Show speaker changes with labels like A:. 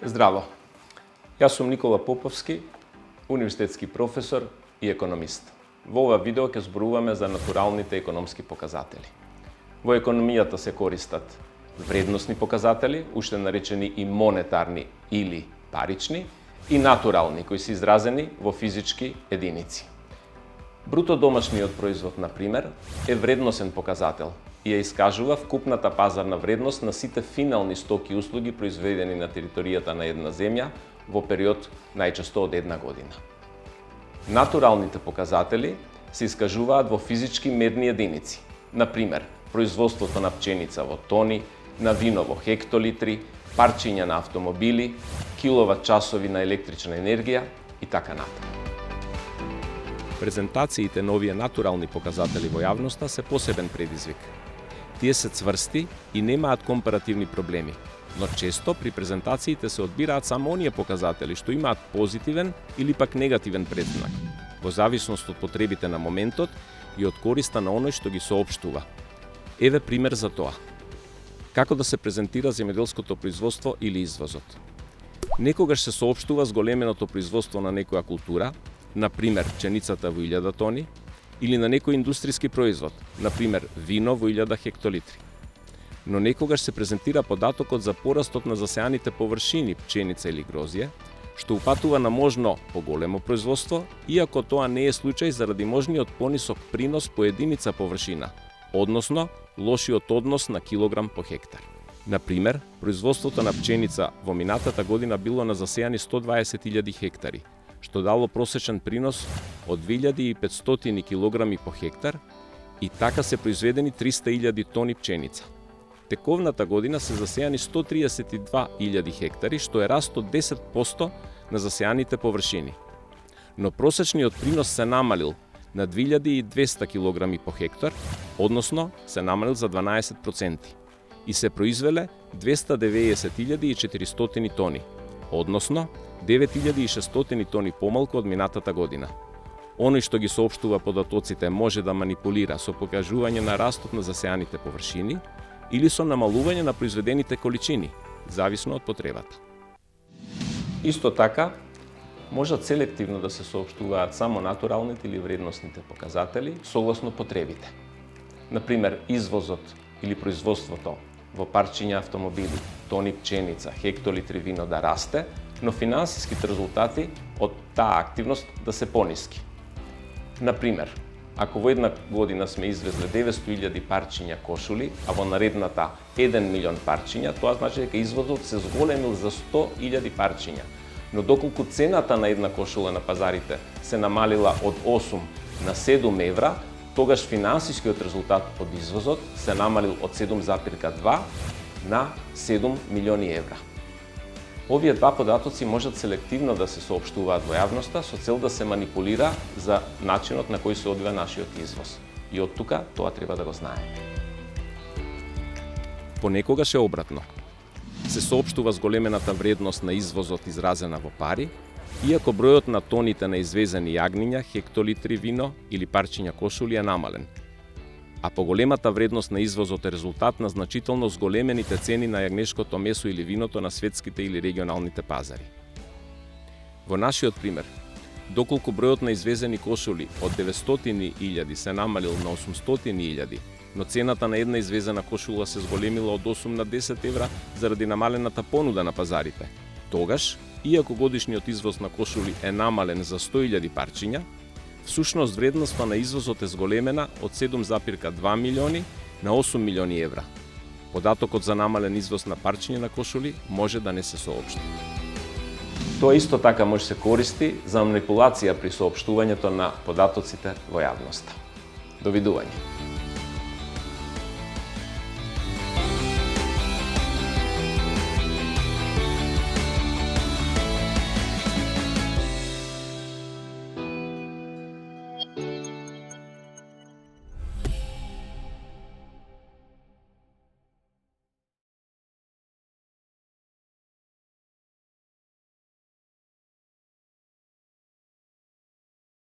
A: Здраво! Јас сум Никола Поповски, универзитетски професор и економист. Во ова видео ќе зборуваме за натуралните економски показатели. Во економијата се користат вредносни показатели, уште наречени и монетарни или парични, и натурални, кои се изразени во физички единици. Бруто домашниот производ, на пример, е вредносен показател и ја искажува вкупната пазарна вредност на сите финални стоки и услуги произведени на територијата на една земја во период најчесто од една година. Натуралните показатели се искажуваат во физички мерни единици, на пример, производството на пченица во тони, на вино во хектолитри, парчиња на автомобили, киловат часови на електрична енергија и така натаму.
B: Презентациите на овие натурални показатели во јавноста се посебен предизвик. Тие се цврсти и немаат компаративни проблеми, но често при презентациите се одбираат само оние показатели што имаат позитивен или пак негативен предзнак, во зависност од потребите на моментот и од користа на оној што ги соопштува. Еве пример за тоа. Како да се презентира земјоделското производство или извозот? Некогаш се соопштува зголеменото производство на некоја култура, на пример пченицата во 1000 тони, или на некој индустријски производ, на пример вино во 1000 хектолитри. Но некогаш се презентира податокот за порастот на засеаните површини пченица или грозје, што упатува на можно поголемо производство, иако тоа не е случај заради можниот понисок принос по единица површина, односно лошиот однос на килограм по хектар. На пример, производството на пченица во минатата година било на засеани 120.000 хектари, што дало просечен принос од 2500 килограми по хектар и така се произведени 300.000 тони пченица. Тековната година се засеани 132.000 хектари, што е раст од 10% на засеаните површини. Но просечниот принос се намалил на 2200 килограми по хектар, односно се намалил за 12% и се произвеле 290.400 тони, односно 9600 тони помалку од минатата година. Оној што ги соопштува податоците може да манипулира со покажување на растот на засеаните површини или со намалување на произведените количини, зависно од потребата.
A: Исто така, можат селективно да се соопштуваат само натуралните или вредносните показатели согласно потребите. На пример, извозот или производството во парчиња автомобили, тони пченица, хектолитри вино да расте, но финансиските резултати од таа активност да се пониски. На пример, ако во една година сме извезле 900.000 парчиња кошули, а во наредната 1 милион парчиња, тоа значи дека извозот се зголемил за 100.000 парчиња. Но доколку цената на една кошула на пазарите се намалила од 8 на 7 евра, тогаш финансискиот резултат од извозот се намалил од 7,2 на 7 милиони евра. Овие два податоци можат селективно да се соопштуваат во јавноста со цел да се манипулира за начинот на кој се одвива нашиот извоз. И од тука тоа треба да го знаеме.
B: Понекогаш е обратно. Се соопштува зголемената вредност на извозот изразена во пари, иако бројот на тоните на извезени јагниња, хектолитри вино или парчиња кошули е намален. А поголемата вредност на извозот е резултат на значително зголемените цени на јагнешкото месо или виното на светските или регионалните пазари. Во нашиот пример, доколку бројот на извезени кошули од 900.000 се намалил на 800.000, но цената на една извезена кошула се зголемила од 8 на 10 евра заради намалената понуда на пазарите, тогаш, иако годишниот извоз на кошули е намален за 100.000 парчиња, всушност вредноста на извозот е зголемена од 7,2 милиони на 8 милиони евра. Податокот за намален извоз на парчиња на кошули може да не се соопшти.
A: Тоа исто така може се користи за манипулација при соопштувањето на податоците во јавноста. Довидување.